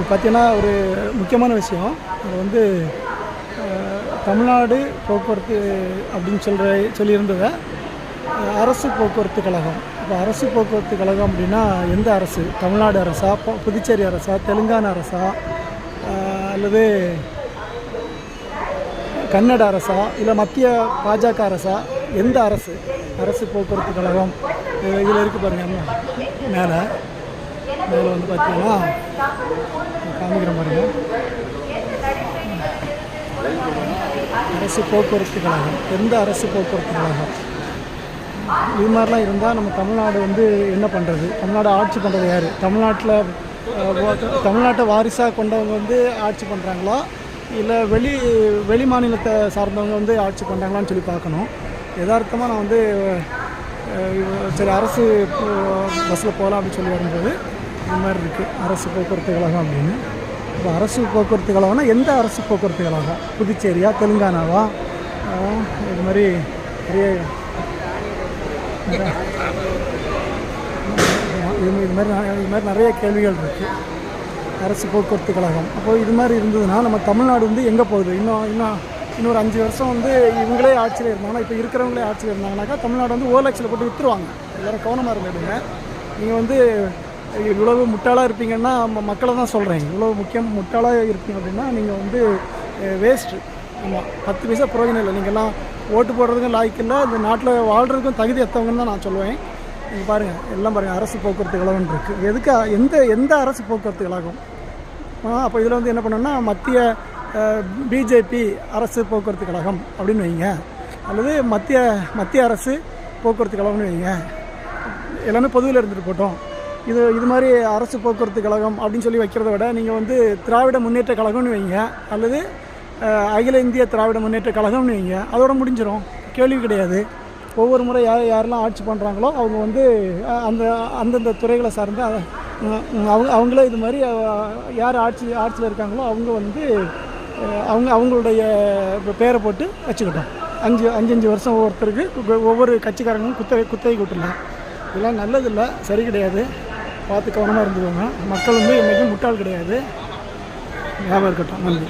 பார்த்தீங்கன்னா ஒரு முக்கியமான விஷயம். அது வந்து தமிழ்நாடு போக்குவரத்து அப்படின்னு சொல்லியிருந்ததை அரசு போக்குவரத்து கழகம். இப்போ அரசு போக்குவரத்து கழகம் அப்படின்னா எந்த அரசு? தமிழ்நாடு அரசா, புதுச்சேரி அரசா, தெலுங்கானா அரசா, அல்லது கன்னட அரசா, இல்லை மத்திய பாஜக அரசா? எந்த அரசு? அரசு போக்குவரத்து கழகம் இதில் இருக்குது பாருங்கள். மேலே வந்து பார்த்தீங்கன்னா காமிக்கிற பாருங்க, அரசு போக்குவரத்து கழகம். எந்த அரசு போக்குவரத்து கழகம்? இது மாதிரிலாம் இருந்தால் நம்ம தமிழ்நாடு வந்து என்ன பண்ணுறது? தமிழ்நாடு ஆட்சி பண்ணுறது யார்? தமிழ்நாட்டை வாரிசாக கொண்டவங்க வந்து ஆட்சி பண்ணுறாங்களா, இல்லை வெளி மாநிலத்தை சார்ந்தவங்க வந்து ஆட்சி பண்ணுறாங்களான்னு சொல்லி பார்க்கணும். யதார்த்தமாக நான் வந்து சரி அரசு பஸ்ஸில் போகலாம் அப்படின்னு சொல்லி வரும்போது இது மாதிரி இருக்குது அரசு போக்குவரத்து கழகம் அப்படின்னு. இப்போ அரசு போக்குவரத்து கழகம்னா எந்த அரசு போக்குவரத்து கழகம்? புதுச்சேரியா, தெலுங்கானாவா? இது மாதிரி இது மாதிரி நிறைய கேள்விகள் இருக்குது. அரசு போக்குவரத்து கழகம் அப்போது இது மாதிரி இருந்ததுன்னா நம்ம தமிழ்நாடு வந்து எங்கே போகுது? இன்னொரு 5 வருஷம் வந்து இவங்களே ஆட்சியில் இருந்தாங்கன்னா, இப்போ இருக்கிறவங்களே ஆட்சியில் இருந்தாங்கனாக்கா தமிழ்நாடு வந்து ஓலக்ஸில் போட்டு விற்றுருவாங்க. எல்லோரும் கவனமாக இருந்துடுங்க. நீங்கள் வந்து இவ்வளவு முட்டாளாக இருப்பீங்கன்னா மக்களை தான் சொல்கிறேன். இவ்வளோ முட்டாளாக இருப்பீங்க அப்படின்னா நீங்கள் வந்து வேஸ்ட்டு. ஆமாம், 10 பைசா பிரயோஜனம் இல்லை. நீங்கள்லாம் ஓட்டு போடுறதுக்கும் லாய்க்கு இல்லை, இந்த நாட்டில் வாழ்கிறதுக்கும் தகுதி எத்தவங்கன்னு தான் நான் சொல்லுவேன். நீங்கள் பாருங்கள், எல்லாம் பாருங்கள், அரசு போக்குவரத்து கழகம் இருக்குது. எந்த அரசு போக்குவரத்து கழகம்? அப்போ இதில் வந்து என்ன பண்ணணும்னா மத்திய பிஜேபி அரசு போக்குவரத்து கழகம் அப்படின்னு வைங்க, அல்லது மத்திய அரசு போக்குவரத்து கழகம்னு வைங்க. எல்லாமே பொதுவில் இருந்துட்டு போட்டோம். இது மாதிரி அரசு போக்குவரத்து கழகம் அப்படின்னு சொல்லி வைக்கிறத விட நீங்கள் வந்து திராவிட முன்னேற்ற கழகம்னு வைங்க, அல்லது அகில இந்திய திராவிட முன்னேற்ற கழகம்னு வைங்க. அதோட முடிஞ்சிடும், கேள்வி கிடையாது. ஒவ்வொரு முறை யாரெல்லாம் ஆட்சி பண்ணுறாங்களோ அவங்க வந்து அந்தந்த துறைகளை சார்ந்து அவங்களே இது மாதிரி யார் ஆட்சியில் இருக்காங்களோ அவங்க வந்து அவங்களுடைய பேரை போட்டு வச்சுக்கிட்டோம். 5 வருஷம் ஒவ்வொருத்தருக்கு ஒவ்வொரு கட்சிக்காரங்களும் குத்தகை விட்டுலாம். இதெல்லாம் நல்லதில்லை, சரி கிடையாது. பார்த்து கவனமாக இருந்துக்கோங்க. மக்கள் வந்து என்றைக்கும் முட்டாள் கிடையாது. ஞாபகம் இருக்கட்டும். நன்றி.